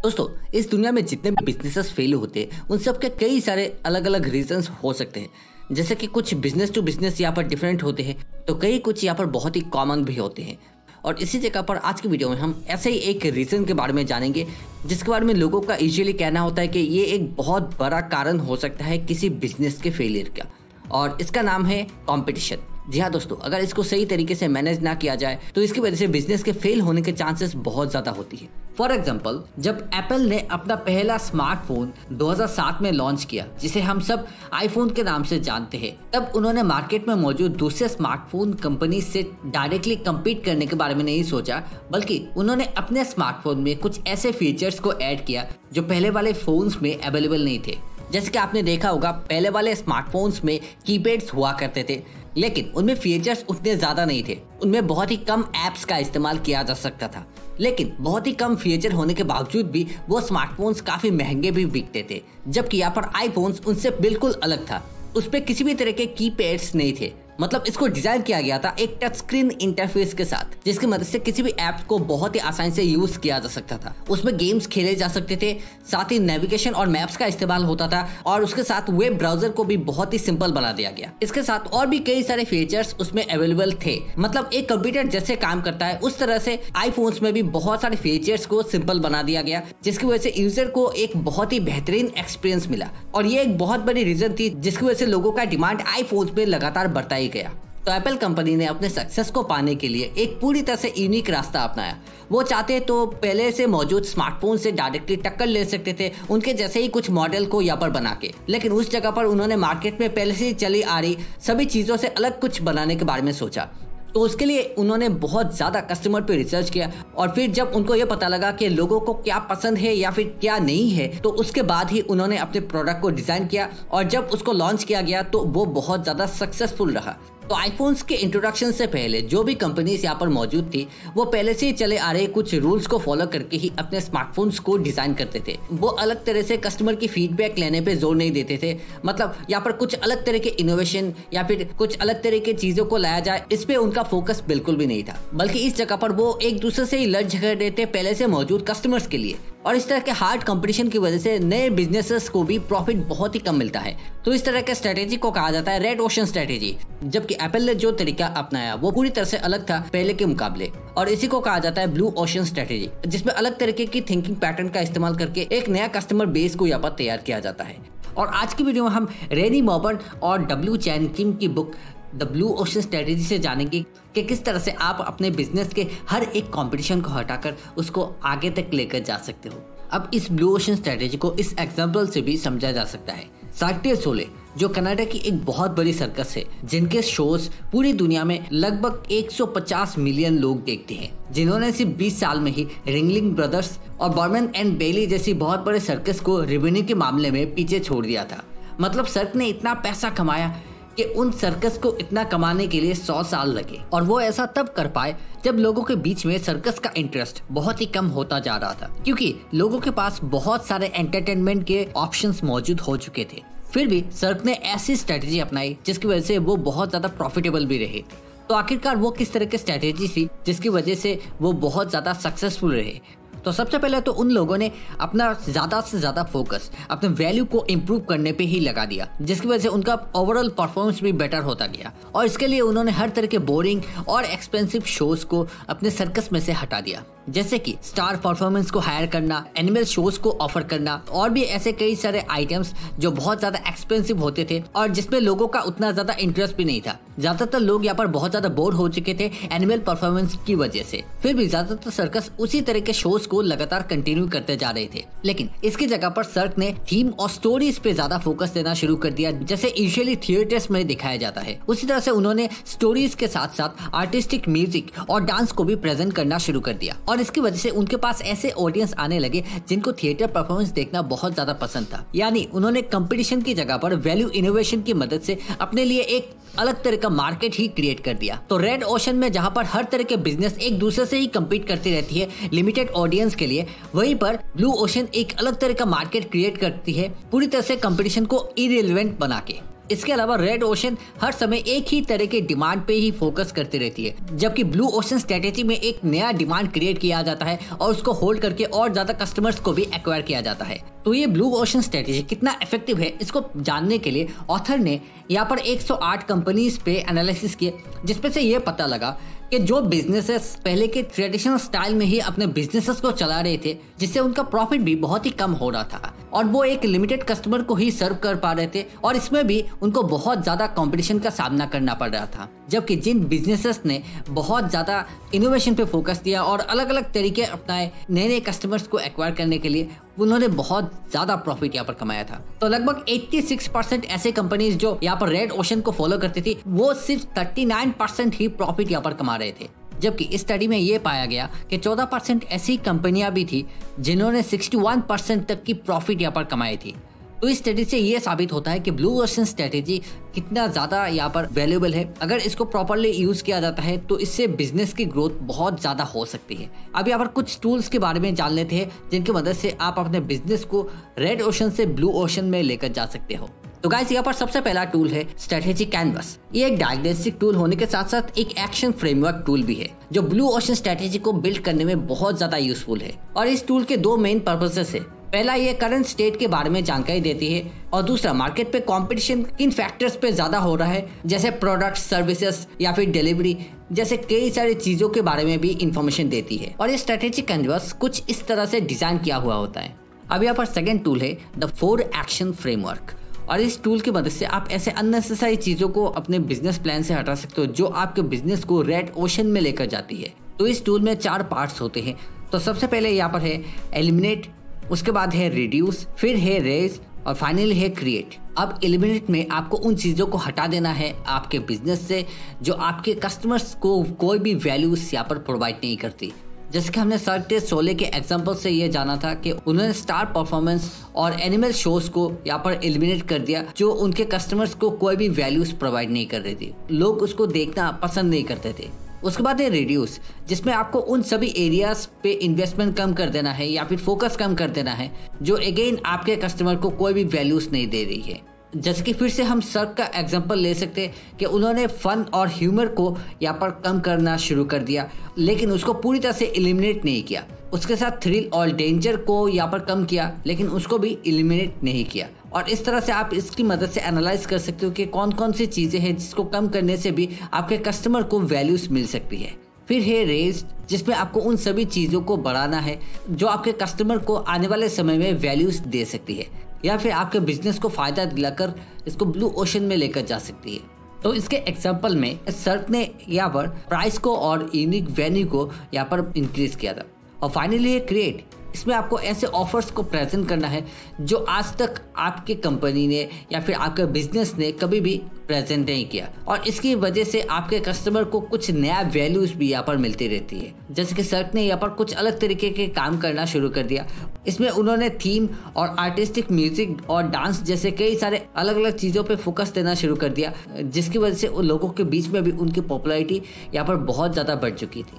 दोस्तों, इस दुनिया में जितने भी बिजनेसेस फेल होते हैं उन सब के कई सारे अलग अलग रीजंस हो सकते हैं। जैसे कि कुछ बिजनेस टू बिजनेस यहाँ पर डिफरेंट होते हैं, तो कई कुछ यहाँ पर बहुत ही कॉमन भी होते हैं। और इसी जगह पर आज की वीडियो में हम ऐसे ही एक रीज़न के बारे में जानेंगे जिसके बारे में लोगों का यूजुअली कहना होता है कि ये एक बहुत बड़ा कारण हो सकता है किसी बिजनेस के फेलियर का, और इसका नाम है कंपटीशन। जी हाँ दोस्तों, अगर इसको सही तरीके से मैनेज ना किया जाए तो इसकी वजह से बिजनेस के फेल होने के चांसेस बहुत ज़्यादा होती है। फॉर एग्जाम्पल, जब एप्पल ने अपना पहला स्मार्टफोन 2007 में लॉन्च किया, जिसे हम सब आईफोन के नाम से जानते हैं, तब उन्होंने मार्केट में मौजूद दूसरे स्मार्टफोन कंपनी से डायरेक्टली कम्पीट करने के बारे में नहीं सोचा, बल्कि उन्होंने अपने स्मार्टफोन में कुछ ऐसे फीचर्स को ऐड किया जो पहले वाले फोन्स में अवेलेबल नहीं थे। जैसे कि आपने देखा होगा, पहले वाले स्मार्टफोन्स में कीपैड्स हुआ करते थे, लेकिन उनमें फीचर्स उतने ज़्यादा नहीं थे। उनमें बहुत ही कम ऐप्स का इस्तेमाल किया जा सकता था, लेकिन बहुत ही कम फीचर होने के बावजूद भी वो स्मार्टफोन्स काफ़ी महंगे भी बिकते थे। जबकि यहाँ पर आईफोन्स उनसे बिल्कुल अलग था। उस पर किसी भी तरह के कीपैड्स नहीं थे, मतलब इसको डिजाइन किया गया था एक टच स्क्रीन इंटरफेस के साथ, जिसकी मदद से किसी भी ऐप को बहुत ही आसानी से यूज किया जा सकता था। उसमें गेम्स खेले जा सकते थे, साथ ही नेविगेशन और मैप्स का इस्तेमाल होता था, और उसके साथ वेब ब्राउजर को भी बहुत ही सिंपल बना दिया गया। इसके साथ और भी कई सारे फीचर्स उसमें अवेलेबल थे। मतलब एक कंप्यूटर जैसे काम करता है उस तरह से आईफोन्स में भी बहुत सारे फीचर्स को सिंपल बना दिया गया, जिसकी वजह से यूजर को एक बहुत ही बेहतरीन एक्सपीरियंस मिला। और ये एक बहुत बड़ी रीजन थी जिसकी वजह से लोगों का डिमांड आईफोन्स पे लगातार बढ़ता ही गया। तो एप्पल कंपनी ने अपने सक्सेस को पाने के लिए एक पूरी तरह से यूनिक रास्ता अपनाया। वो चाहते तो पहले से मौजूद स्मार्टफोन से डायरेक्टली टक्कर ले सकते थे, उनके जैसे ही कुछ मॉडल को यहाँ पर बना के, लेकिन उस जगह पर उन्होंने मार्केट में पहले से चली आ रही सभी चीज़ों से अलग कुछ बनाने के बारे में सोचा। तो उसके लिए उन्होंने बहुत ज़्यादा कस्टमर पे रिसर्च किया, और फिर जब उनको ये पता लगा कि लोगों को क्या पसंद है या फिर क्या नहीं है, तो उसके बाद ही उन्होंने अपने प्रोडक्ट को डिज़ाइन किया, और जब उसको लॉन्च किया गया तो वो बहुत ज़्यादा सक्सेसफुल रहा। तो आईफोन्स के इंट्रोडक्शन से पहले जो भी कंपनीज यहाँ पर मौजूद थी, वो पहले से ही चले आ रहे कुछ रूल्स को फॉलो करके ही अपने स्मार्टफोन्स को डिज़ाइन करते थे। वो अलग तरह से कस्टमर की फीडबैक लेने पे जोर नहीं देते थे। मतलब यहाँ पर कुछ अलग तरह के इनोवेशन या फिर कुछ अलग तरह की चीज़ों को लाया जाए, इस पे उनका फोकस बिल्कुल भी नहीं था, बल्कि इस जगह पर वो एक दूसरे से ही लड़ झगड़ रहे थे पहले से मौजूद कस्टमर्स के लिए। और इस तरह के हार्ड कंपटीशन की वजह से नए बिजनेसेस को भी प्रॉफिट बहुत ही कम मिलता है। तो इस तरह के स्ट्रेटेजी को कहा जाता है रेड ओशन स्ट्रेटेजी। जबकि एप्पल ने जो तरीका अपनाया वो पूरी तरह से अलग था पहले के मुकाबले, और इसी को कहा जाता है ब्लू ओशन स्ट्रेटेजी, जिसमें अलग तरीके की थिंकिंग पैटर्न का इस्तेमाल करके एक नया कस्टमर बेस को यहाँ पर तैयार किया जाता है। और आज की वीडियो में हम रेनी मॉबर्न और डब्ल्यू चैन किम की book the blue ocean strategy से जानेंगे कि किस तरह से आप अपने बिजनेस के हर एक कंपटीशन को हटाकर उसको आगे तक लेकर जा सकते हो। अब इस ब्लू ओशन स्ट्रेटेजी को इस एग्जांपल से भी समझा जा सकता है। सार्क टे सोले, जो कनाडा की एक बहुत बड़ी सर्कस है, जिनके शोज पूरी दुनिया में लगभग 150 मिलियन लोग देखते हैं, जिन्होंने सिर्फ 20 साल में ही रिंगलिंग ब्रदर्स और बर्मन एंड बेली जैसी बहुत बड़े सर्कस को रेवेन्यू के मामले में पीछे छोड़ दिया था। मतलब सर्क ने इतना पैसा कमाया कि उन सर्कस को इतना कमाने के लिए 100 साल लगे, और वो ऐसा तब कर पाए जब लोगों के बीच में सर्कस का इंटरेस्ट बहुत ही कम होता जा रहा था, क्योंकि लोगों के पास बहुत सारे एंटरटेनमेंट के ऑप्शंस मौजूद हो चुके थे। फिर भी सर्क ने ऐसी स्ट्रेटेजी अपनाई जिसकी वजह से वो बहुत ज्यादा प्रॉफिटेबल भी रहे। तो आखिरकार वो किस तरह की स्ट्रेटेजी थी जिसकी वजह से वो बहुत ज्यादा सक्सेसफुल रहे? तो सबसे पहले तो उन लोगों ने अपना ज़्यादा से ज़्यादा फोकस अपने वैल्यू को इम्प्रूव करने पे ही लगा दिया, जिसकी वजह से उनका ओवरऑल परफॉर्मेंस भी बेटर होता गया। और इसके लिए उन्होंने हर तरह के बोरिंग और एक्सपेंसिव शोज को अपने सर्कस में से हटा दिया, जैसे कि स्टार परफॉर्मेंस को हायर करना, एनिमल शोज को ऑफर करना, और भी ऐसे कई सारे आइटम्स जो बहुत ज़्यादा एक्सपेंसिव होते थे और जिसमें लोगों का उतना ज़्यादा इंटरेस्ट भी नहीं था। ज़्यादातर लोग यहाँ पर बहुत ज़्यादा बोर हो चुके थे एनिमल परफॉर्मेंस की वजह से। फिर भी ज़्यादातर सर्कस उसी तरह के शोज को लगातार कंटिन्यू करते जा रहे थे, लेकिन इसकी जगह पर सर्क ने थीम और स्टोरीज पे ज्यादा फोकस देना शुरू कर दिया, जैसे यूजुअली थिएटर्स में दिखाया जाता है। उसी तरह से उन्होंने स्टोरीज के साथ साथ आर्टिस्टिक म्यूजिक और डांस को भी प्रेजेंट करना शुरू कर दिया, और इसकी वजह से उनके पास ऐसे ऑडियंस आने लगे जिनको थिएटर परफॉर्मेंस देखना बहुत ज्यादा पसंद था। यानी उन्होंने कंपटीशन की जगह पर वैल्यू इनोवेशन की मदद से अपने लिए एक अलग तरह का मार्केट ही क्रिएट कर दिया। तो रेड ओशन में जहां पर हर तरह के बिजनेस एक दूसरे से ही कम्पीट करती रहती है लिमिटेड ऑडियंस के लिए, वहीं पर ब्लू ओशन एक अलग तरह का मार्केट क्रिएट करती है पूरी तरह से कंपटीशन को इररिलेवेंट बना के। इसके अलावा रेड ओशन हर समय एक ही तरह के डिमांड पे ही फोकस करती रहती है, जबकि ब्लू ओशन स्ट्रेटेजी में एक नया डिमांड क्रिएट किया जाता है और उसको होल्ड करके और ज्यादा कस्टमर्स को भी एक्वायर किया जाता है। तो ये ब्लू ओशन स्ट्रेटेजी कितना इफेक्टिव है, इसको जानने के लिए ऑथर ने यहाँ पर 108 कंपनीज पे एनालिसिस किए, जिसपे से ये पता लगा कि जो बिजनेसेस पहले के ट्रेडिशनल स्टाइल में ही अपने बिजनेसेस को चला रहे थे, जिससे उनका प्रॉफिट भी बहुत ही कम हो रहा था और वो एक लिमिटेड कस्टमर को ही सर्व कर पा रहे थे, और इसमें भी उनको बहुत ज्यादा कंपटीशन का सामना करना पड़ रहा था। जबकि जिन बिजनेसेस ने बहुत ज्यादा इनोवेशन पे फोकस दिया और अलग अलग तरीके अपनाए नए नए कस्टमर्स को एक्वायर करने के लिए, उन्होंने बहुत ज्यादा प्रॉफिट यहाँ पर कमाया था। तो लगभग 86% ऐसे कंपनीज जो यहाँ पर रेड ओशन को फॉलो करती थी, वो सिर्फ 39% ही प्रॉफिट यहाँ पर कमा रहे थे। जबकि इस स्टडी में ये पाया गया कि 14% ऐसी कंपनियां भी थी जिन्होंने 61% तक की प्रॉफिट यहाँ पर कमाई थी। तो इस स्टडी से ये साबित होता है कि ब्लू ओशन स्ट्रेटेजी कितना ज्यादा यहाँ पर वैल्यूएबल है। अगर इसको प्रॉपरली यूज किया जाता है तो इससे बिजनेस की ग्रोथ बहुत ज्यादा हो सकती है। अब यहाँ पर कुछ टूल्स के बारे में जान लेते हैं जिनकी मदद से आप अपने बिजनेस को रेड ओशन से ब्लू ओशन में लेकर जा सकते हो। तो गाइस, यहाँ पर सबसे पहला टूल है स्ट्रेटेजी कैनवस। ये एक डायग्नोस्टिक टूल होने के साथ साथ एक एक्शन फ्रेमवर्क टूल भी है, जो ब्लू ओशन स्ट्रेटेजी को बिल्ड करने में बहुत ज्यादा यूजफुल है। और इस टूल के दो मेन पर्पसेस है। पहला, ये करंट स्टेट के बारे में जानकारी देती है, और दूसरा, मार्केट पे कंपटीशन किन फैक्टर्स पे ज्यादा हो रहा है, जैसे प्रोडक्ट, सर्विसेज या फिर डिलीवरी जैसे कई सारी चीजों के बारे में भी इंफॉर्मेशन देती है। और ये स्ट्रेटेजी कैनवस कुछ इस तरह से डिजाइन किया हुआ होता है। अब यहाँ पर सेकंड टूल है द 4 एक्शन फ्रेमवर्क, और इस टूल की मदद से आप ऐसे अननेसेसरी चीजों को अपने बिजनेस प्लान से हटा सकते हो जो आपके बिजनेस को रेड ओशन में लेकर जाती है। तो इस टूल में 4 पार्ट्स होते हैं। तो सबसे पहले यहाँ पर है एलिमिनेट, उसके बाद है रिड्यूस, फिर है रेज और फाइनली है क्रिएट। अब एलिमिनेट में आपको उन चीजों को हटा देना है आपके बिजनेस से जो आपके कस्टमर्स को कोई भी वैल्यूज यहाँ पर प्रोवाइड नहीं करती। जैसे कि हमने सर्क दे सोले के एग्जांपल से ये जाना था कि उन्होंने स्टार परफॉर्मेंस और एनिमल शोज को यहाँ पर एलिमिनेट कर दिया, जो उनके कस्टमर्स को कोई भी वैल्यूज प्रोवाइड नहीं कर रही थी, लोग उसको देखना पसंद नहीं करते थे। उसके बाद है रिड्यूस, जिसमें आपको उन सभी एरियाज पे इन्वेस्टमेंट कम कर देना है या फिर फोकस कम कर देना है जो अगेन आपके कस्टमर को कोई भी वैल्यूज नहीं दे रही है। जैसे कि फिर से हम सर्क का एग्जांपल ले सकते हैं कि उन्होंने फन और ह्यूमर को यहाँ पर कम करना शुरू कर दिया, लेकिन उसको पूरी तरह से एलिमिनेट नहीं किया। उसके साथ थ्रिल और डेंजर को यहाँ पर कम किया, लेकिन उसको भी एलिमिनेट नहीं किया। और इस तरह से आप इसकी मदद से एनालाइज कर सकते हो कि कौन कौन सी चीजें हैं जिसको कम करने से भी आपके कस्टमर को वैल्यूज मिल सकती है। फिर है रेज, जिसमें आपको उन सभी चीजों को बढ़ाना है जो आपके कस्टमर को आने वाले समय में वैल्यूज दे सकती है या फिर आपके बिजनेस को फायदा दिलाकर इसको ब्लू ओशन में लेकर जा सकती है। तो इसके एग्जांपल में सर्क ने यहाँ पर प्राइस को और यूनिक वैल्यू को यहाँ पर इंक्रीज किया था। और फाइनली है क्रिएट, इसमें आपको ऐसे ऑफर्स को प्रेजेंट करना है जो आज तक आपकी कंपनी ने या फिर आपके बिजनेस ने कभी भी प्रेजेंट नहीं किया, और इसकी वजह से आपके कस्टमर को कुछ नया वैल्यूज भी यहाँ पर मिलती रहती है। जैसे कि सर्क ने यहाँ पर कुछ अलग तरीके के काम करना शुरू कर दिया। इसमें उन्होंने थीम और आर्टिस्टिक म्यूजिक और डांस जैसे कई सारे अलग अलग चीज़ों पे फोकस देना शुरू कर दिया, जिसकी वजह से उन लोगों के बीच में भी उनकी पॉपुलैरिटी यहाँ पर बहुत ज़्यादा बढ़ चुकी थी।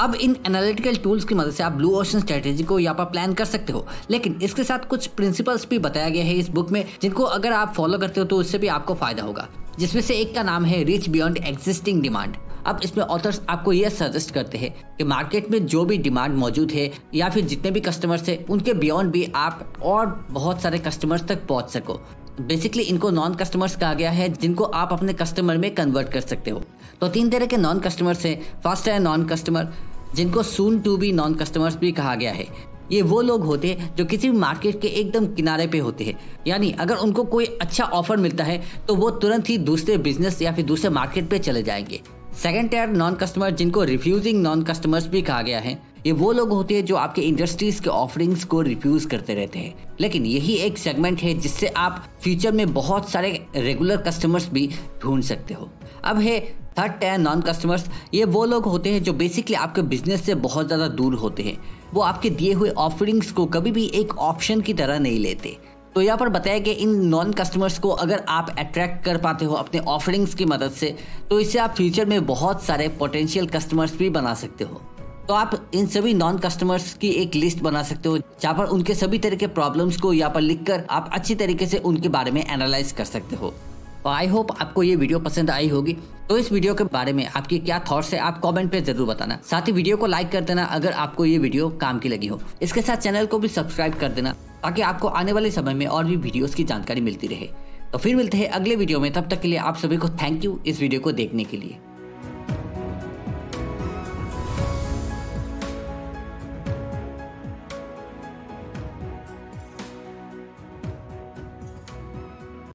अब इन एनालिटिकल टूल्स की मदद से आप ब्लू ओशन स्ट्रेटेजी को यहाँ पर प्लान कर सकते हो, लेकिन इसके साथ कुछ प्रिंसिपल्स भी बताया गया है इस बुक में जिनको अगर आप फॉलो करते हो तो उससे भी आपको फायदा होगा, जिसमें से एक का नाम है रीच बियॉन्ड एग्जिस्टिंग डिमांड। अब इसमें ऑथर्स आपको यह सजेस्ट करते हैं कि मार्केट में जो भी डिमांड मौजूद है या फिर जितने भी कस्टमर्स है उनके बियॉन्ड भी आप और बहुत सारे कस्टमर्स तक पहुंच सको। बेसिकली इनको नॉन कस्टमर्स कहा गया है जिनको आप अपने कस्टमर में कन्वर्ट कर सकते हो। तो 3 तरह के नॉन कस्टमर्स हैं। फर्स्ट है नॉन कस्टमर, जिनको soon to be non customers भी कहा गया है। ये वो लोग होते हैं जो किसी भी मार्केट के एकदम किनारे पे होते हैं, यानी अगर उनको कोई अच्छा ऑफर मिलता है तो वो तुरंत ही दूसरे बिजनेस या फिर दूसरे मार्केट पे चले जाएंगे। सेकंड टायर नॉन कस्टमर, जिनको रिफ्यूजिंग नॉन कस्टमर्स भी कहा गया है, ये वो लोग होते हैं जो आपके इंडस्ट्रीज के ऑफरिंग्स को रिफ्यूज करते रहते हैं, लेकिन यही एक सेगमेंट है जिससे आप फ्यूचर में बहुत सारे रेगुलर कस्टमर्स भी ढूंढ सकते हो। अब है थर्ड टायर नॉन कस्टमर्स, ये वो लोग होते हैं जो बेसिकली आपके बिजनेस से बहुत ज़्यादा दूर होते हैं। वो आपके दिए हुए ऑफरिंग्स को कभी भी एक ऑप्शन की तरह नहीं लेते। तो यहाँ पर बताया कि इन नॉन कस्टमर्स को अगर आप अट्रैक्ट कर पाते हो अपने ऑफरिंग्स की मदद से, तो इससे आप फ्यूचर में बहुत सारे पोटेंशियल कस्टमर्स भी बना सकते हो। तो आप इन सभी नॉन कस्टमर्स की एक लिस्ट बना सकते हो जहाँ पर उनके सभी तरह के प्रॉब्लम्स को यहाँ पर लिखकर आप अच्छी तरीके से उनके बारे में एनालाइज कर सकते हो। और आई होप आपको ये वीडियो पसंद आई होगी। तो इस वीडियो के बारे में आपके क्या थॉट्स है आप कमेंट पे जरूर बताना। साथ ही वीडियो को लाइक कर देना अगर आपको ये वीडियो काम की लगी हो। इसके साथ चैनल को भी सब्सक्राइब कर देना ताकि आपको आने वाले समय में और भी वीडियोस की जानकारी मिलती रहे। तो फिर मिलते हैं अगले वीडियो में, तब तक के लिए आप सभी को थैंक यू इस वीडियो को देखने के लिए।